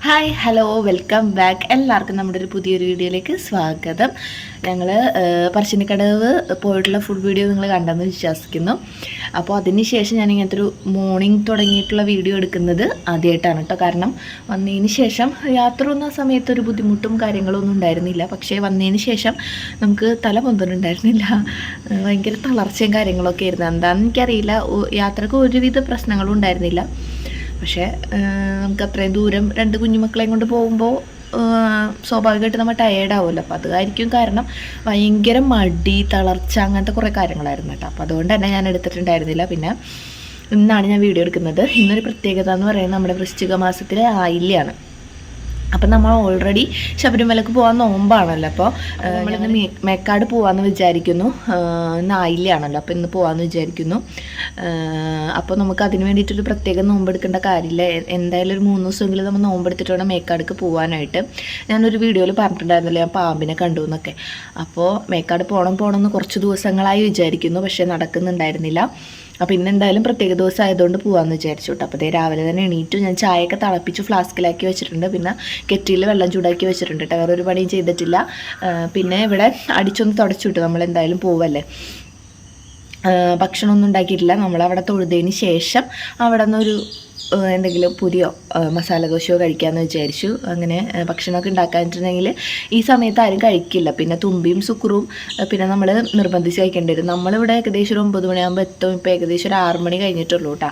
Hi hello welcome back. എല്ലാവർക്കും നമ്മുടെ ഒരു പുതിയൊരു വീഡിയോയിലേക്ക് സ്വാഗതം. ഞങ്ങൾ പറശ്ശിനിക്കടവ് പോയിട്ടുള്ള ഫുഡ് വീഡിയോ നിങ്ങൾ കണ്ടെന്ന് വിശ്വസിക്കുന്നു. അപ്പോൾ അതിന് ശേഷം ഞാൻ ഇങ്ങനത്തെ ഒരു മോർണിംഗ് തുടങ്ങിയിട്ടുള്ള വീഡിയോ എടുക്കുന്നത് ആദ്യമായിട്ടാണ് കേട്ടോ. കാരണം വന്നതിന് ശേഷം യാത്ര ഒന്നും സമയത്ത് ഒരു ബുദ്ധിമുട്ടും കാര്യങ്ങളൊന്നും ഉണ്ടായിരുന്നില്ല. പക്ഷേ വന്നതിന് ശേഷം നമുക്ക് തല പൊന്തുന്നുണ്ടായിരുന്നില്ല, ഭയങ്കര തളർച്ചയും കാര്യങ്ങളൊക്കെ ആയിരുന്നു. എന്താണെന്ന് എനിക്കറിയില്ല. യാത്രക്ക് ഒരുവിധ പ്രശ്നങ്ങളും ഉണ്ടായിരുന്നില്ല. പക്ഷേ നമുക്ക് അത്രയും ദൂരം രണ്ട് കുഞ്ഞുമക്കളെയും കൊണ്ട് പോകുമ്പോൾ സ്വാഭാവികമായിട്ട് നമ്മൾ ടയേർഡാവുമല്ലോ. അപ്പോൾ അതായിരിക്കും കാരണം. ഭയങ്കര മടി, തളർച്ച, അങ്ങനത്തെ കുറേ കാര്യങ്ങളായിരുന്നു കേട്ടോ. അപ്പോൾ അതുകൊണ്ട് തന്നെ ഞാൻ എടുത്തിട്ടുണ്ടായിരുന്നില്ല. പിന്നെ ഇന്നാണ് ഞാൻ വീഡിയോ എടുക്കുന്നത്. ഇന്നൊരു പ്രത്യേകത എന്ന് പറയുന്നത് നമ്മുടെ വൃശ്ചിക മാസത്തിലെ ആയില്യാണ്. അപ്പം നമ്മൾ ഓൾറെഡി ശബരിമലക്ക് പോകാൻ നോമ്പാണല്ലോ. അപ്പോൾ നമ്മളിന്ന് മേക്കാട് പോകാമെന്ന് വിചാരിക്കുന്നു. ഇന്ന് ആയില്യാണല്ലോ, അപ്പോൾ ഇന്ന് പോകാമെന്ന് വിചാരിക്കുന്നു. അപ്പോൾ നമുക്ക് അതിന് വേണ്ടിയിട്ടൊരു പ്രത്യേകം നോമ്പെടുക്കേണ്ട കാര്യമില്ല. എന്തായാലും ഒരു 3 ദിവസമെങ്കിലും നമ്മൾ നോമ്പെടുത്തിട്ട് വേണം മേക്കാടുക്ക് പോകാനായിട്ട്. ഞാനൊരു വീഡിയോയിൽ പറഞ്ഞിട്ടുണ്ടായിരുന്നല്ലോ ഞാൻ പാമ്പിനെ കണ്ടു എന്നൊക്കെ. അപ്പോൾ മേക്കാട് പോകണമെന്ന് കുറച്ച് ദിവസങ്ങളായി വിചാരിക്കുന്നു, പക്ഷേ നടക്കുന്നുണ്ടായിരുന്നില്ല. അപ്പോൾ ഇന്ന് എന്തായാലും പ്രത്യേക ദിവസം ആയതുകൊണ്ട് പോകാമെന്ന് വിചാരിച്ചു കേട്ടോ. അപ്പോൾ രാവിലെ തന്നെ എണീറ്റു. ഞാൻ ചായയൊക്കെ തിളപ്പിച്ച് ഫ്ലാസ്കിലാക്കി വെച്ചിട്ടുണ്ട്. പിന്നെ കെറ്റിയിൽ വെള്ളം ചൂടാക്കി വെച്ചിട്ടുണ്ട് കേട്ടോ. വേറൊരു പണിയും ചെയ്തിട്ടില്ല. പിന്നെ ഇവിടെ അടിച്ചൊന്ന് തുടച്ചു വിട്ടു. നമ്മളെന്തായാലും പോവല്ലേ. ഭക്ഷണമൊന്നും ഉണ്ടാക്കിയിട്ടില്ല. നമ്മളവിടെ തൊഴുതതിന് ശേഷം അവിടെ നിന്നൊരു എന്തെങ്കിലും പുരിയോ മസാല ദോശയോ കഴിക്കാമെന്ന് വിചാരിച്ചു. അങ്ങനെ ഭക്ഷണമൊക്കെ ഉണ്ടാക്കാനിട്ടുണ്ടെങ്കിൽ ഈ സമയത്ത് ആരും കഴിക്കില്ല. പിന്നെ തുമ്പിയും സുക്കുറും പിന്നെ നമ്മൾ നിർബന്ധിച്ച് കഴിക്കേണ്ടി വരും. നമ്മളിവിടെ ഏകദേശം ഒരു 9 മണിയാകുമ്പോൾ എത്തും. ഇപ്പോൾ ഏകദേശം ഒരു 6 മണി കഴിഞ്ഞിട്ടുള്ളൂ കേട്ടോ.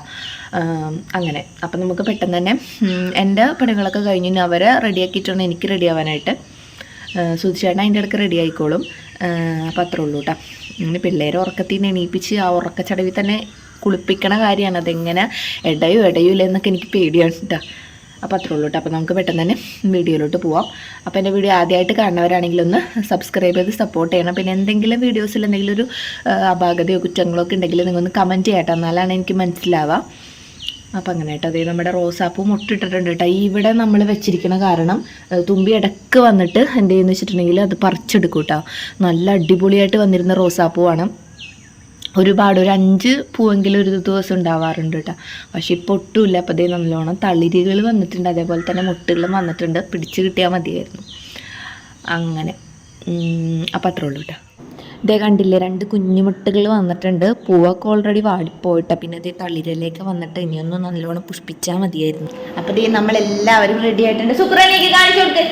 അങ്ങനെ അപ്പം നമുക്ക് പെട്ടെന്ന് തന്നെ എൻ്റെ പണികളൊക്കെ കഴിഞ്ഞ് അവരെ റെഡിയാക്കിയിട്ടാണ് എനിക്ക് റെഡി ആവാനായിട്ട്. സുധിച്ചേട്ടൻ അതിൻ്റെ ഇടയ്ക്ക് റെഡി ആയിക്കോളും. അപ്പം അത്രേ ഉള്ളൂ കേട്ടോ. ഇങ്ങനെ പിള്ളേരെ ഉറക്കത്തിൽ നിന്ന് എണീപ്പിച്ച് ആ ഉറക്കച്ചടവിൽ തന്നെ കുളിപ്പിക്കണ കാര്യമാണ്. അതെങ്ങനെ ഇടയൂല എന്നൊക്കെ എനിക്ക് പേടിയാണ് കേട്ടോ. അപ്പോൾ അത്രേ ഉള്ളൂ കേട്ടോ. അപ്പോൾ നമുക്ക് പെട്ടെന്ന് തന്നെ വീഡിയോയിലോട്ട് പോവാം. അപ്പോൾ എൻ്റെ വീഡിയോ ആദ്യമായിട്ട് കാണുന്നവരാണെങ്കിൽ ഒന്ന് സബ്സ്ക്രൈബ് ചെയ്ത് സപ്പോർട്ട് ചെയ്യണം. പിന്നെ എന്തെങ്കിലും വീഡിയോസിൽ എന്തെങ്കിലും ഒരു അപാകതയോ കുറ്റങ്ങളോ ഒക്കെ ഉണ്ടെങ്കിൽ നിങ്ങളൊന്ന് കമൻറ്റ് ചെയ്യട്ടോ, എന്നാലാണ് എനിക്ക് മനസ്സിലാവുക. അപ്പം അങ്ങനെ കേട്ടോ. അതേ നമ്മുടെ റോസാപ്പൂ മുട്ടിട്ടിട്ടുണ്ട് കേട്ടോ. ഇവിടെ നമ്മൾ വെച്ചിരിക്കുന്ന കാരണം തുമ്പി ഇടയ്ക്ക് വന്നിട്ട് എന്ത് ചെയ്യുന്നു വെച്ചിട്ടുണ്ടെങ്കിൽ അത് പറിച്ചെടുക്കും കേട്ടോ. നല്ല അടിപൊളിയായിട്ട് വന്നിരുന്ന റോസാപ്പൂവാണ്. ഒരു 5 പൂവെങ്കിലും ഒരു ദിവസം ഉണ്ടാവാറുണ്ട് കേട്ടോ. പക്ഷെ ഇപ്പോൾ ഒട്ടുമില്ല. അപ്പോൾ അതേ നല്ലോണം തളിരുകൾ വന്നിട്ടുണ്ട്, അതേപോലെ തന്നെ മുട്ടുകളും വന്നിട്ടുണ്ട്. പിടിച്ച് കിട്ടിയാൽ മതിയായിരുന്നു. അങ്ങനെ അപ്പം അത്രേ ഉള്ളൂ കേട്ടോ. ഇതേ കണ്ടില്ലേ, 2 കുഞ്ഞുമുട്ടുകൾ വന്നിട്ടുണ്ട്. പൂവൊക്കെ ഓൾറെഡി വാടിപ്പോയിട്ടാണ്. പിന്നെ അതേ തളിരിലേക്ക് വന്നിട്ട് ഇനിയൊന്ന് നല്ലോണം പുഷ്പിച്ചാൽ മതിയായിരുന്നു. അപ്പോൾ ഇതേ നമ്മളെല്ലാവരും റെഡി ആയിട്ടുണ്ട്. സുക്രനേക്ക് കാണിച്ചു കൊടുത്ത്.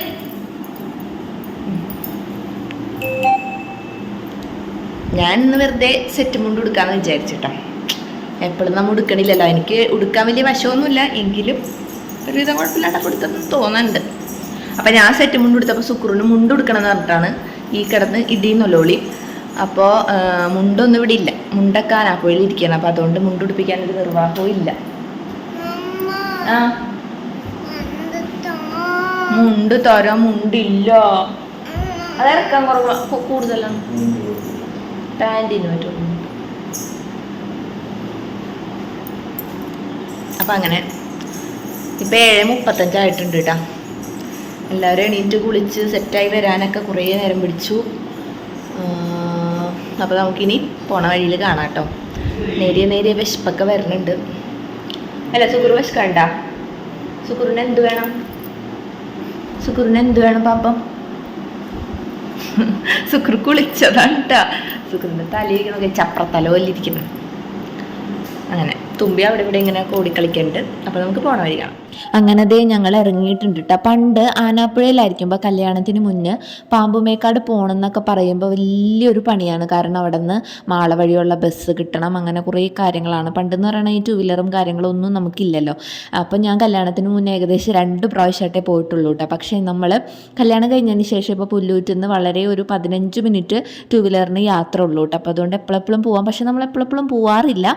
ഞാൻ ഇന്ന് വെറുതെ സെറ്റ് മുണ്ട് ഉടുക്കാമെന്ന് വിചാരിച്ചിട്ടോ. എപ്പോഴും നമ്മൾ ഉടുക്കണില്ലല്ലോ. എനിക്ക് ഉടുക്കാൻ വലിയ വശമൊന്നുമില്ല, എങ്കിലും ഒരുവിധം കുഴപ്പമില്ലാണ്ട് കൊടുത്തെന്ന് തോന്നുന്നുണ്ട്. അപ്പം ഞാൻ സെറ്റ് മുണ്ട് കൊടുത്തപ്പോൾ സുക്രൂന് മുണ്ട് ഉടുക്കണം എന്ന് പറഞ്ഞിട്ടാണ് ഈ കിടന്ന് ഇടിയെന്നൊല്ലോളി. അപ്പോൾ മുണ്ടൊന്നും ഇവിടെ ഇല്ല. മുണ്ടക്കാൻ പുഴയിലിരിക്കുകയാണ്. അപ്പോൾ അതുകൊണ്ട് മുണ്ടുടിപ്പിക്കാനൊരു നിർവാഹവും ഇല്ല. ആ മുണ്ട് തരാം, മുണ്ടില്ല. അതിറക്കാൻ കൂടുതലാണ്. പാൻറ്റിന് പറ്റും. അപ്പം അങ്ങനെ ഇപ്പം 7:35 ആയിട്ടുണ്ട് കേട്ടോ. എല്ലാവരും എണീറ്റ് കുളിച്ച് സെറ്റായി വരാനൊക്കെ കുറേ നേരം പിടിച്ചു. അപ്പോൾ നമുക്കിനി പോണ വഴിയിൽ കാണാം കേട്ടോ. നേരിയ വിശപ്പൊക്കെ വരുന്നുണ്ട്. അല്ല സുക്കുറ് വിശക്കണ്ട. സുക്കുറിന് എന്ത് വേണം പാപ്പം? സുക്കുറ് കുളിച്ചതാണ് കേട്ടോ. സുക്കുറിൻ്റെ തലയിരിക്കണൊക്കെ ചപ്രത്തല പോലിരിക്കുന്നു. അങ്ങനെ തുമ്പി അവിടെ ഇവിടെ ഇങ്ങനെ ഓടിക്കളിക്കുന്നുണ്ട്. അപ്പോൾ നമുക്ക് പോണ വഴി കാണാം. അങ്ങനെ അതേ ഞങ്ങൾ ഇറങ്ങിയിട്ടുണ്ട് കേട്ടോ. പണ്ട് ആനാപ്പുഴയിലായിരിക്കുമ്പോൾ കല്യാണത്തിന് മുന്നേ പാമ്പുമേക്കാട് പോകണം എന്നൊക്കെ പറയുമ്പോൾ വലിയൊരു പണിയാണ്. കാരണം അവിടെ നിന്ന് മാള വഴിയുള്ള ബസ് കിട്ടണം, അങ്ങനെ കുറേ കാര്യങ്ങളാണ്. പണ്ടെന്ന് പറയുന്നത് ഈ 2 വീലറും കാര്യങ്ങളൊന്നും നമുക്കില്ലല്ലോ. അപ്പം ഞാൻ കല്യാണത്തിന് മുന്നേ ഏകദേശം 2 പ്രാവശ്യമായിട്ടേ പോയിട്ടുള്ളൂ കേട്ടോ. പക്ഷേ നമ്മൾ കല്യാണം കഴിഞ്ഞതിന് ശേഷം ഇപ്പോൾ പുല്ലൂറ്റിൽ നിന്ന് വളരെ ഒരു 15 മിനിറ്റ് 2 വീലറിന് യാത്ര ഉള്ളൂ കേട്ടോ. അപ്പോൾ അതുകൊണ്ട് എപ്പോഴെപ്പോഴും പോവാം. പക്ഷെ നമ്മൾ എപ്പോഴെപ്പോഴും പോവാറില്ല.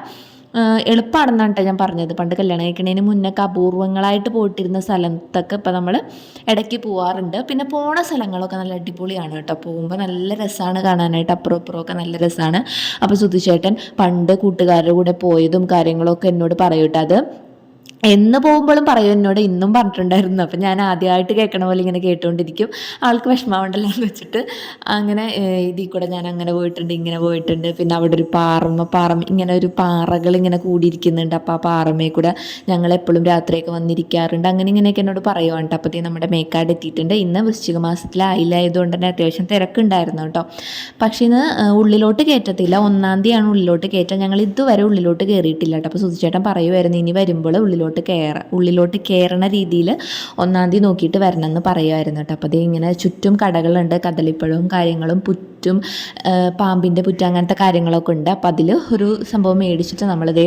എളുപ്പമാണെന്നാണ് കേട്ടോ ഞാൻ പറഞ്ഞത്. പണ്ട് കല്യാണം കഴിക്കുന്നതിന് മുന്നൊക്കെ അപൂർവങ്ങളായിട്ട് പോയിട്ടിരുന്ന സ്ഥലത്തൊക്കെ ഇപ്പം നമ്മൾ ഇടയ്ക്ക് പോവാറുണ്ട്. പിന്നെ പോണ സ്ഥലങ്ങളൊക്കെ നല്ല അടിപൊളിയാണ് കേട്ടോ. പോകുമ്പോൾ നല്ല രസമാണ് കാണാനായിട്ട്. അപ്പുറം ഇപ്പുറമൊക്കെ നല്ല രസമാണ്. അപ്പോൾ സുധിച്ചേട്ടൻ പണ്ട് കൂട്ടുകാരുടെ കൂടെ പോയതും കാര്യങ്ങളൊക്കെ എന്നോട് പറയൂട്ടോ. അത് എന്ന് പോകുമ്പോഴും പറയും എന്നോട്, ഇന്നും പറഞ്ഞിട്ടുണ്ടായിരുന്നു. അപ്പം ഞാൻ ആദ്യമായിട്ട് കേൾക്കണ പോലെ ഇങ്ങനെ കേട്ടുകൊണ്ടിരിക്കും. ആൾക്ക് വിഷമാവണ്ടല്ലോ എന്ന് വെച്ചിട്ട് അങ്ങനെ ഇതിൽ കൂടെ ഞാൻ അങ്ങനെ പോയിട്ടുണ്ട്, ഇങ്ങനെ പോയിട്ടുണ്ട്. പിന്നെ അവിടെ ഒരു പാറ ഇങ്ങനെ ഒരു പാറകൾ ഇങ്ങനെ കൂടിയിരിക്കുന്നുണ്ട്. അപ്പോൾ ആ പാറമേ കൂടെ ഞങ്ങളെപ്പോഴും രാത്രിയൊക്കെ വന്നിരിക്കാറുണ്ട്. അങ്ങനെ ഇങ്ങനെയൊക്കെ എന്നോട് പറയുവാണ്. അപ്പോഴത്തേക്കും നമ്മുടെ മേക്കാട് എത്തിയിട്ടുണ്ട്. ഇന്ന് വൃശ്ചിക മാസത്തിലായതുകൊണ്ട് തന്നെ അത്യാവശ്യം തിരക്കുണ്ടായിരുന്നു കേട്ടോ. പക്ഷേ ഇന്ന് ഉള്ളിലോട്ട് കയറ്റത്തില്ല, 1-ാം തീയതിയാണ് ഉള്ളിലോട്ട് കയറ്റാൻ. ഞങ്ങൾ ഇതുവരെ ഉള്ളിലോട്ട് കയറിയിട്ടില്ല കേട്ടോ. അപ്പോൾ സുധിച്ചേട്ടൻ പറയുമായിരുന്നു ഇനി വരുമ്പോൾ ഉള്ളിലോട്ട് കയറണ രീതിയിൽ 1-ാം തീയതി നോക്കിയിട്ട് വരണം എന്ന് പറയുമായിരുന്നു കേട്ടോ. അപ്പോൾ അതേ ഇങ്ങനെ ചുറ്റും കടകളുണ്ട്, കദളിപ്പഴവും കാര്യങ്ങളും, പുറ്റും പാമ്പിൻ്റെ പുറ്റ് അങ്ങനത്തെ കാര്യങ്ങളൊക്കെ ഉണ്ട്. അപ്പോൾ അതിൽ ഒരു സംഭവം മേടിച്ചിട്ട് നമ്മളിതേ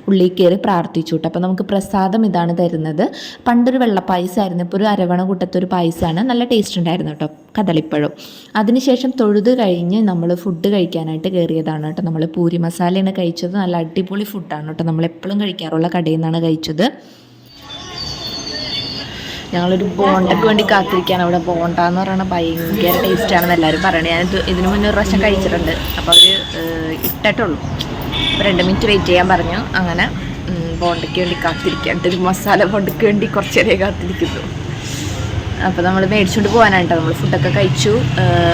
ഉള്ളിൽ കയറി പ്രാർത്ഥിച്ചു കേട്ടോ. അപ്പോൾ നമുക്ക് പ്രസാദം ഇതാണ് തരുന്നത്. പണ്ടൊരു വെള്ളപ്പായസമായിരുന്നു, ഇപ്പോൾ ഒരു അരവണ കൂട്ടത്തൊരു പായസമാണ്. നല്ല ടേസ്റ്റ് ഉണ്ടായിരുന്നു കേട്ടോ, കദളിപ്പഴം. അതിനുശേഷം തൊഴുത് കഴിഞ്ഞ് നമ്മൾ ഫുഡ് കഴിക്കാനായിട്ട് കയറിയതാണ് കേട്ടോ. നമ്മൾ പൂരി മസാലയാണ് കഴിച്ചത്. നല്ല അടിപൊളി ഫുഡാണ് കേട്ടോ, നമ്മളെപ്പോഴും കഴിക്കാറുള്ള കടയിൽ നിന്നാണ് കഴിച്ചത്. ഞങ്ങളൊരു ബോണ്ടയ്ക്ക് വേണ്ടി കാത്തിരിക്കുകയാണ്. അവിടെ ബോണ്ട എന്ന് പറയുന്നത് ഭയങ്കര ടേസ്റ്റാണെന്ന് എല്ലാവരും പറയണേ. ഞാൻ ഇതിനു മുന്നേ ഒരു പ്രാവശ്യം കഴിച്ചിട്ടുണ്ട്. അപ്പോൾ അവർ ഇട്ടിട്ടുള്ളൂ. അപ്പോൾ 2 മിനിറ്റ് വെയിറ്റ് ചെയ്യാൻ പറഞ്ഞു. അങ്ങനെ ബോണ്ടയ്ക്ക് വേണ്ടി കാത്തിരിക്കുകയാണ്. ഒരു മസാല ബോണ്ടയ്ക്ക് വേണ്ടി കുറച്ച് നേരം കാത്തിരിക്കുന്നു. അപ്പോൾ നമ്മൾ മേടിച്ചുകൊണ്ട് പോകാനായിട്ടോ. നമ്മൾ ഫുഡൊക്കെ കഴിച്ചു,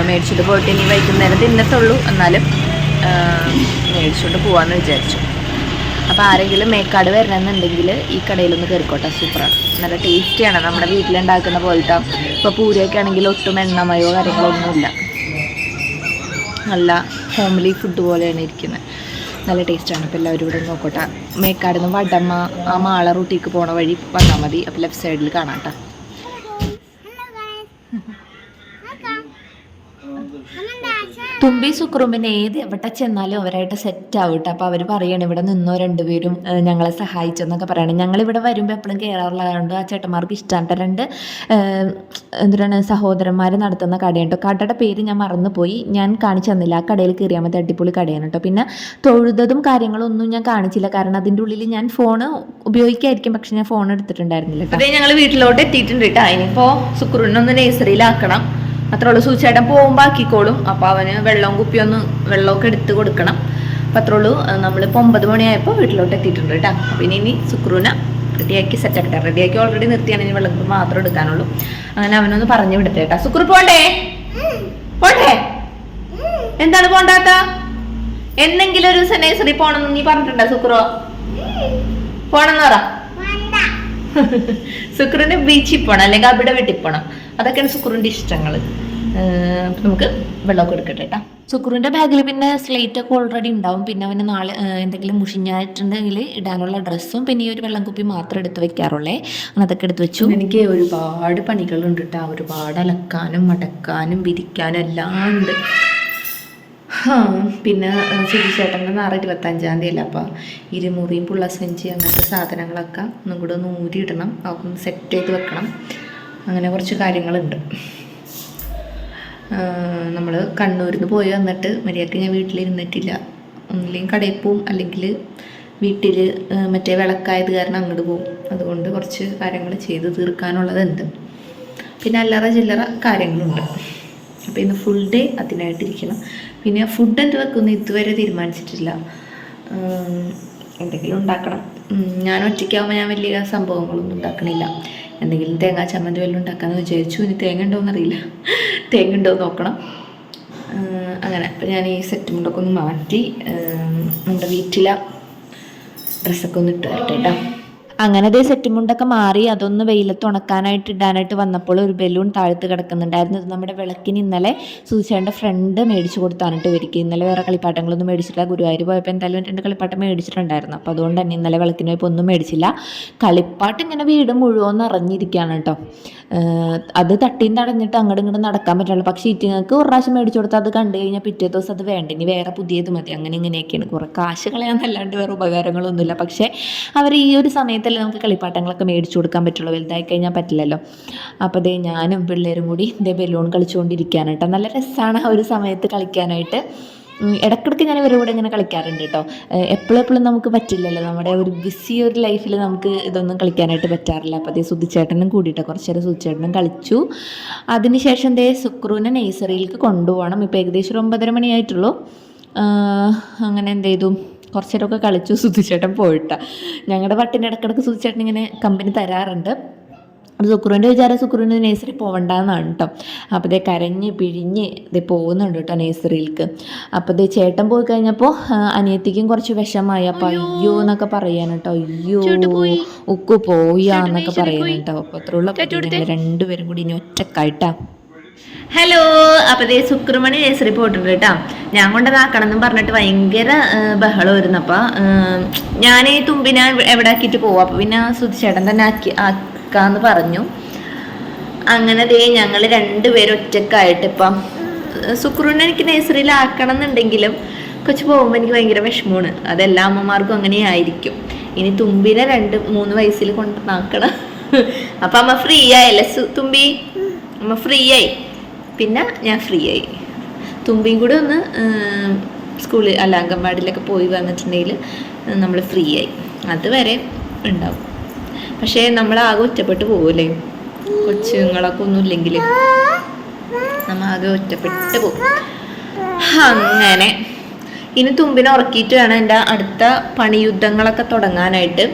മേടിച്ചുകൊണ്ട് പോയിട്ട് ഇനി വൈകുന്നേരം തിന്നത്തുള്ളൂ. എന്നാലും മേടിച്ചുകൊണ്ട് പോകാമെന്ന് വിചാരിച്ചു. അപ്പോൾ ആരെങ്കിലും മേക്കാട് വരണമെന്നുണ്ടെങ്കിൽ ഈ കടയിലൊന്ന് കയറിക്കോട്ടെ, സൂപ്പറാണ്, നല്ല ടേസ്റ്റിയാണ്. നമ്മുടെ വീട്ടിലുണ്ടാക്കുന്ന പോലത്തെ ഇപ്പോൾ പൂരിയൊക്കെ ആണെങ്കിൽ ഒട്ടും എണ്ണമയോ കാര്യങ്ങളോ ഒന്നുമില്ല, നല്ല ഹോംലി ഫുഡ് പോലെയാണ് ഇരിക്കുന്നത്, നല്ല ടേസ്റ്റാണ്. അപ്പോൾ എല്ലാവരും ഇവിടെ നോക്കട്ടെ. മേക്കാട് നിന്ന് വടമ്മ ആ മാള റൂട്ടിലേക്ക് പോണ വഴി വന്നാൽ മതി. അപ്പോൾ ലെഫ്റ്റ് സൈഡിൽ കാണാം കേട്ടോ. തുമ്പി സുക്രും പിന്നെ എവിടെ ചെന്നാലും അവരായിട്ട് സെറ്റ് ആവും കേട്ടോ. അപ്പോൾ അവർ പറയണം ഇവിടെ നിന്നോ 2 പേരും ഞങ്ങളെ സഹായിച്ചെന്നൊക്കെ പറയണം. ഞങ്ങളിവിടെ വരുമ്പോൾ എപ്പോഴും കയറാറുള്ളതുകൊണ്ട് ആ ചേട്ടന്മാർക്ക് ഇഷ്ടമാണ്. 2 സഹോദരന്മാർ നടത്തുന്ന കടയാണ് കേട്ടോ. കടയുടെ പേര് ഞാൻ മറന്നുപോയി, ഞാൻ കാണിച്ചു തന്നില്ല. ആ കടയിൽ കയറിയാൽ മതി, അടിപൊളി കടയാണ് കേട്ടോ. പിന്നെ തൊഴുതതും കാര്യങ്ങളൊന്നും ഞാൻ കാണിച്ചില്ല, കാരണം അതിൻ്റെ ഉള്ളിൽ ഞാൻ ഫോൺ ഉപയോഗിക്കായിരിക്കും, പക്ഷെ ഞാൻ ഫോൺ എടുത്തിട്ടുണ്ടായിരുന്നില്ല. അതേ ഞങ്ങൾ വീട്ടിലോട്ട് എത്തിയിട്ടുണ്ട് കേട്ടോ. ഇനിയിപ്പോൾ സുക്രൂനൊന്ന് നേഴ്സറിയിലാക്കണം, അത്രേ ഉള്ളൂ. സൂചേട്ടൻ പോകുമ്പോൾ ആക്കിക്കോളും. അപ്പോൾ അവന് വെള്ളമൊക്കെ എടുത്ത് കൊടുക്കണം. അപ്പം അത്രേ ഉള്ളൂ. നമ്മളിപ്പോൾ 9 മണിയായപ്പോൾ വീട്ടിലോട്ട് എത്തിയിട്ടുണ്ട് കേട്ടോ. അപ്പോൾ ഇനി സുക്രൂനെ റെഡിയാക്കി സെറ്റാക്കട്ടെ. റെഡിയാക്കി ഓൾറെഡി നിർത്തിയാണ്, ഇനി വെള്ളം മാത്രം എടുക്കാനുള്ളൂ. അങ്ങനെ അവനൊന്ന് പറഞ്ഞു വിടട്ടെ കേട്ടോ. സുക്രു പോണ്ടേ? എന്താണ് പോണ്ടാത്ത? എന്തെങ്കിലും ഒരു നഴ്സറി പോണെന്ന് നീ പറഞ്ഞിട്ടുണ്ടോ സുക്രു? പോണെന്ന് പറ. സുക്രുവിന് ബീച്ചിൽ പോകണം, അല്ലെങ്കിൽ അവിടെ വീട്ടിൽ പോകണം. അതൊക്കെയാണ് സുക്രുവിൻ്റെ ഇഷ്ടങ്ങൾ. നമുക്ക് വെള്ളമൊക്കെ എടുക്കട്ടെ കേട്ടോ. സുക്രുവിൻ്റെ ബാഗിൽ പിന്നെ സ്ലേറ്റൊക്കെ ഓൾറെഡി ഉണ്ടാവും. പിന്നെ അവന് നാളെ എന്തെങ്കിലും മുഷിഞ്ഞായിട്ടുണ്ടെങ്കിൽ ഇടാനുള്ള ഡ്രസ്സും പിന്നെ ഈ ഒരു വെള്ളം കുപ്പി മാത്രം എടുത്ത് വെക്കാറുള്ളേ. അതൊക്കെ എടുത്ത് വെച്ചു. എനിക്ക് ഒരുപാട് പണികളുണ്ട് കേട്ടോ. ഒരുപാട് അലക്കാനും മടക്കാനും വിരിക്കാനും എല്ലാം ഉണ്ട്. പിന്നെ സുധിച്ചേട്ടൻ്റെ നാറ് 25-ാം തീയതി അല്ല. അപ്പോൾ ഇരുമുറിയും പുള്ളസഞ്ചി അങ്ങനത്തെ സാധനങ്ങളൊക്കെ ഒന്നും കൂടെ ഒന്ന് ഊരിയിടണം, അതൊക്കെ ഒന്ന് സെറ്റ് ചെയ്ത് വെക്കണം. അങ്ങനെ കുറച്ച് കാര്യങ്ങളുണ്ട്. നമ്മൾ കണ്ണൂരിൽ നിന്ന് പോയി വന്നിട്ട് മര്യാദയ്ക്ക് ഞാൻ വീട്ടിലിരുന്നിട്ടില്ല. ഒന്നില്ലെങ്കിൽ കടയിൽ പോവും, അല്ലെങ്കിൽ വീട്ടിൽ മറ്റേ വിളക്കായത് കാരണം അങ്ങോട്ട് പോവും. അതുകൊണ്ട് കുറച്ച് കാര്യങ്ങൾ ചെയ്ത് തീർക്കാനുള്ളതുണ്ട്. പിന്നെ അല്ലറ ചില്ലറ കാര്യങ്ങളുണ്ട്. അപ്പോൾ ഇന്ന് ഫുൾ ഡേ അതിനായിട്ടിരിക്കണം. പിന്നെ ഫുഡ് എന്ത് വെക്കുന്നു ഇതുവരെ തീരുമാനിച്ചിട്ടില്ല. എന്തെങ്കിലും ഉണ്ടാക്കണം. ഞാൻ ഒറ്റയ്ക്കാവുമ്പോൾ ഞാൻ വലിയ സംഭവങ്ങളൊന്നും ഉണ്ടാക്കണില്ല. എന്തെങ്കിലും തേങ്ങാ ചമ്മന്തി വല്ലതും ഉണ്ടാക്കാമെന്ന് വിചാരിച്ചു. ഇനി തേങ്ങ ഉണ്ടോയെന്നറിയില്ല, തേങ്ങ ഉണ്ടോ നോക്കണം. അങ്ങനെ അപ്പോൾ ഞാൻ ഈ സെറ്റ് മുണ്ടൊക്കെ ഒന്ന് മാറ്റി നമ്മുടെ വീട്ടിലെ ഡ്രസ്സൊക്കെ ഒന്ന് ഇട്ട് തരട്ടെ കേട്ടോ. അങ്ങനെ അതേ സെറ്റ് മുണ്ടൊക്കെ മാറി അതൊന്ന് വെയിലത്ത് ഉണക്കാനായിട്ട് ഇടാനായിട്ട് വന്നപ്പോൾ ഒരു ബലൂൺ താഴ്ത്ത് കിടക്കുന്നുണ്ടായിരുന്നു. ഇത് നമ്മുടെ വിളക്കിന് ഇന്നലെ സൂചിച്ചേൻ്റെ ഫ്രണ്ട് മേടിച്ചു കൊടുത്താണിട്ട് വരിക. ഇന്നലെ വേറെ കളിപ്പാട്ടങ്ങളൊന്നും മേടിച്ചിട്ടില്ല. ഗുരുവായൂർ പോയപ്പോൾ എന്തായാലും 2 കളിപ്പാട്ടം മേടിച്ചിട്ടുണ്ടായിരുന്നു. അപ്പോൾ അതുകൊണ്ട് തന്നെ ഇന്നലെ വിളക്കിന് പോയപ്പോൾ ഒന്നും മേടിച്ചില്ല. കളിപ്പാട്ട് ഇങ്ങനെ വീട് മുഴുവൻ നിറഞ്ഞിരിക്കുകയാണ് കേട്ടോ. അത് തട്ടിയും തടഞ്ഞിട്ട് അങ്ങോട്ടും ഇങ്ങോട്ടും നടക്കാൻ പറ്റുള്ളൂ. പക്ഷേ ഇറ്റിങ്ങൾക്ക് ഒരു പ്രാവശ്യം മേടിച്ചു കൊടുത്താൽ അത് കണ്ടു കഴിഞ്ഞാൽ പിറ്റേ ദിവസം അത് വേണ്ട, ഇനി വേറെ പുതിയത് മതി. അങ്ങനെ ഇങ്ങനെയൊക്കെയാണ്. കുറേ കാശ് കളയാന്നല്ലാണ്ട് വേറെ ഉപകാരങ്ങളൊന്നുമില്ല. പക്ഷേ അവർ ഈ ഒരു സമയത്ത് നമുക്ക് കളിപ്പാട്ടങ്ങളൊക്കെ മേടിച്ചു കൊടുക്കാൻ പറ്റുള്ളൂ. വലുതായി കഴിഞ്ഞാൽ പറ്റില്ലല്ലോ. അപ്പോൾ ദേ ഞാനും പിള്ളേരും കൂടി ഇതേ ബലൂൺ കളിച്ചുകൊണ്ടിരിക്കാനായിട്ട് നല്ല രസമാണ് ആ ഒരു സമയത്ത് കളിക്കാനായിട്ട്. ഇടയ്ക്കിടയ്ക്ക് ഞാൻ ഇവരുടെ കൂടെ ഇങ്ങനെ കളിക്കാറുണ്ട് കേട്ടോ. എപ്പോഴും നമുക്ക് പറ്റില്ലല്ലോ, നമ്മുടെ ഒരു ബിസി ഒരു ലൈഫിൽ നമുക്ക് ഇതൊന്നും കളിക്കാനായിട്ട് പറ്റാറില്ല. അപ്പോൾ അതേ സുധിച്ചേട്ടനും കൂടിയിട്ട് കുറച്ച് നേരം സുധിച്ചേട്ടനും കളിച്ചു. അതിനുശേഷം ദേ സുക്രുവിനെ നേഴ്സറിയിലേക്ക് കൊണ്ടുപോകണം. ഇപ്പോൾ ഏകദേശം 9:30 മണിയായിട്ടുള്ളൂ. അങ്ങനെ എന്ത് ചെയ്തു, കുറച്ച് നേരമൊക്കെ കളിച്ചു. സുധിച്ചേട്ടൻ പോയിട്ടാ. ഞങ്ങളുടെ പട്ടിന് ഇടക്കിടക്ക് സുധിച്ചേട്ടൻ ഇങ്ങനെ കമ്പനി തരാറുണ്ട്. അത് സുക്രുവിൻ്റെ വിചാരം സുക്രുവിന് നേഴ്സറി പോകണ്ടെന്നാണ് കേട്ടോ. അപ്പോൾ ഇതേ കരഞ്ഞ് പിഴിഞ്ഞ് ഇതേ പോകുന്നുണ്ട് കേട്ടോ നേഴ്സറിയിലേക്ക്. അപ്പോൾ ഇതേ ചേട്ടൻ പോയി കഴിഞ്ഞപ്പോൾ അനിയത്തിക്കും കുറച്ച് വിഷമായി. അപ്പോൾ അയ്യോ എന്നൊക്കെ പറയാൻ കേട്ടോ. അയ്യോ ഉക്കു പോയാന്നൊക്കെ പറയാൻ കേട്ടോ. അപ്പോൾ അത്രയുള്ള ഞങ്ങൾ രണ്ടുപേരും കൂടി ഇനി ഒറ്റക്കായിട്ടാ. ഹലോ, അപ്പോൾ ഇതേ സുക്രുമണി നേഴ്സറി പോയിട്ടുണ്ട് കേട്ടോ. ഞാൻ കൊണ്ടതാക്കണം എന്നും പറഞ്ഞിട്ട് ഭയങ്കര ബഹളം വരുന്നു. അപ്പോൾ ഞാൻ ഈ തുമ്പിനെ എവിടെ ആക്കിയിട്ട് പോവാം. അപ്പോൾ പിന്നെ സുധിച്ചേട്ടൻ തന്നെ ആക്കാന്ന് പറഞ്ഞു. അങ്ങനെ ദേ ഞങ്ങൾ രണ്ടുപേരും ഒറ്റക്കായിട്ട് ഇപ്പം സുക്രുവിനെ എനിക്ക് നേഴ്സറിയിലാക്കണം എന്നുണ്ടെങ്കിലും കൊച്ചു പോകുമ്പോൾ എനിക്ക് ഭയങ്കര വിഷമമാണ്. അതെല്ലാ അമ്മമാർക്കും അങ്ങനെ ആയിരിക്കും. ഇനി തുമ്പിനെ 2-3 വയസ്സിൽ കൊണ്ടുവന്നാക്കണം. അപ്പം അമ്മ ഫ്രീ ആയല്ലേ തുമ്പി? അമ്മ ഫ്രീ ആയി. പിന്നെ ഞാൻ ഫ്രീ ആയി. തുമ്പിയും കൂടെ ഒന്ന് സ്കൂളിൽ അല്ല അംഗൻവാടിയിലൊക്കെ പോയി വന്നിട്ടുണ്ടെങ്കിൽ നമ്മൾ ഫ്രീ ആയി. അതുവരെ ഉണ്ടാവും. പക്ഷേ നമ്മളാകെ ഒറ്റപ്പെട്ട് പോകൂലേ, കൊച്ചുങ്ങളൊക്കെ ഒന്നും ഇല്ലെങ്കിൽ നമ്മൾ ആകെ ഒറ്റപ്പെട്ട് പോകും. അങ്ങനെ ഇനി തുമ്പിനെ ഉറക്കിയിട്ട് വേണം എൻ്റെ അടുത്ത പണിയുദ്ധങ്ങളൊക്കെ തുടങ്ങാനായിട്ട്.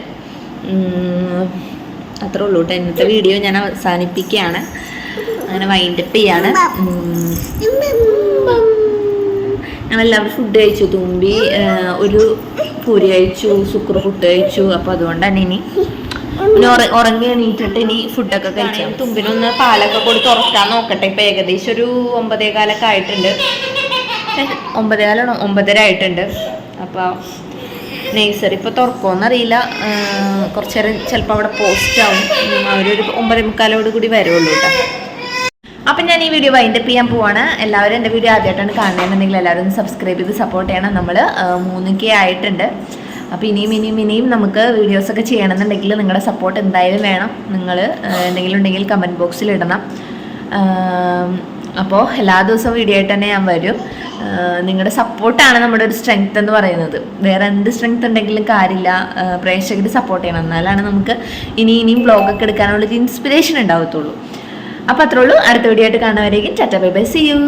അത്രേ ഉള്ളൂ കേട്ടോ. ഇന്നത്തെ വീഡിയോ ഞാൻ അവസാനിപ്പിക്കുകയാണ്. അങ്ങനെ വൈൻഡപ്പ് ചെയ്യാണ്. ഞങ്ങളെല്ലാവരും ഫുഡ് കഴിച്ചു. തുമ്പി ഒരു പൂരി കഴിച്ചു, സുക്രു ഫുഡ് കഴിച്ചു. അപ്പോൾ അതുകൊണ്ടാണ് ഇനി ഉറങ്ങി എണീറ്റിട്ട് ഇനി ഫുഡൊക്കെ കഴിച്ചു. തുമ്പിനൊന്ന് പാലൊക്കെ കൊടുത്ത് ഉറക്കാൻ നോക്കട്ടെ. ഇപ്പം ഏകദേശം ഒരു 9:15 ആയിട്ടുണ്ട്. 9:30 ആയിട്ടുണ്ട്. അപ്പോൾ നേഴ്സറി ഇപ്പോൾ തുറക്കുമെന്നറിയില്ല. കുറച്ച് നേരം ചിലപ്പോൾ അവിടെ പോസ്റ്റ് ആവും. അവരൊരു 9:45 കൂടി വരുള്ളൂ കേട്ടോ. അപ്പം ഞാൻ ഈ വീഡിയോ വൈൻഡപ്പ് ചെയ്യാൻ പോവാണ്. എല്ലാവരും എൻ്റെ വീഡിയോ ആദ്യമായിട്ടാണ് കാണണമെന്നുണ്ടെങ്കിൽ എല്ലാവരും ഒന്ന് സബ്സ്ക്രൈബ് ചെയ്ത് സപ്പോർട്ട് ചെയ്യണം. നമ്മൾ 3K ആയിട്ടുണ്ട്. അപ്പോൾ ഇനിയും നമുക്ക് വീഡിയോസൊക്കെ ചെയ്യണമെന്നുണ്ടെങ്കിൽ നിങ്ങളുടെ സപ്പോർട്ട് എന്തായാലും വേണം. നിങ്ങൾ എന്തെങ്കിലും ഉണ്ടെങ്കിൽ കമൻറ്റ് ബോക്സിൽ ഇടണം. അപ്പോൾ എല്ലാ ദിവസവും വീഡിയോ ആയിട്ട് തന്നെ ഞാൻ വരും. നിങ്ങളുടെ സപ്പോർട്ടാണ് നമ്മുടെ ഒരു സ്ട്രെങ്ത് എന്ന് പറയുന്നത്. വേറെ എന്ത് സ്ട്രെങ്ത് ഉണ്ടെങ്കിലും കാര്യമില്ല, പ്രേക്ഷകർ സപ്പോർട്ട് ചെയ്യണം. എന്നാലാണ് നമുക്ക് ഇനിയും വ്ളോഗൊക്കെ എടുക്കാനുള്ളൊരു ഇൻസ്പിറേഷൻ ഉണ്ടാവത്തുള്ളൂ. അപ്പോൾ അത്രേ ഉള്ളൂ. അടുത്ത വീഡിയോ ആയിട്ട് കാണുന്നവരേക്കും tata bye bye, see U.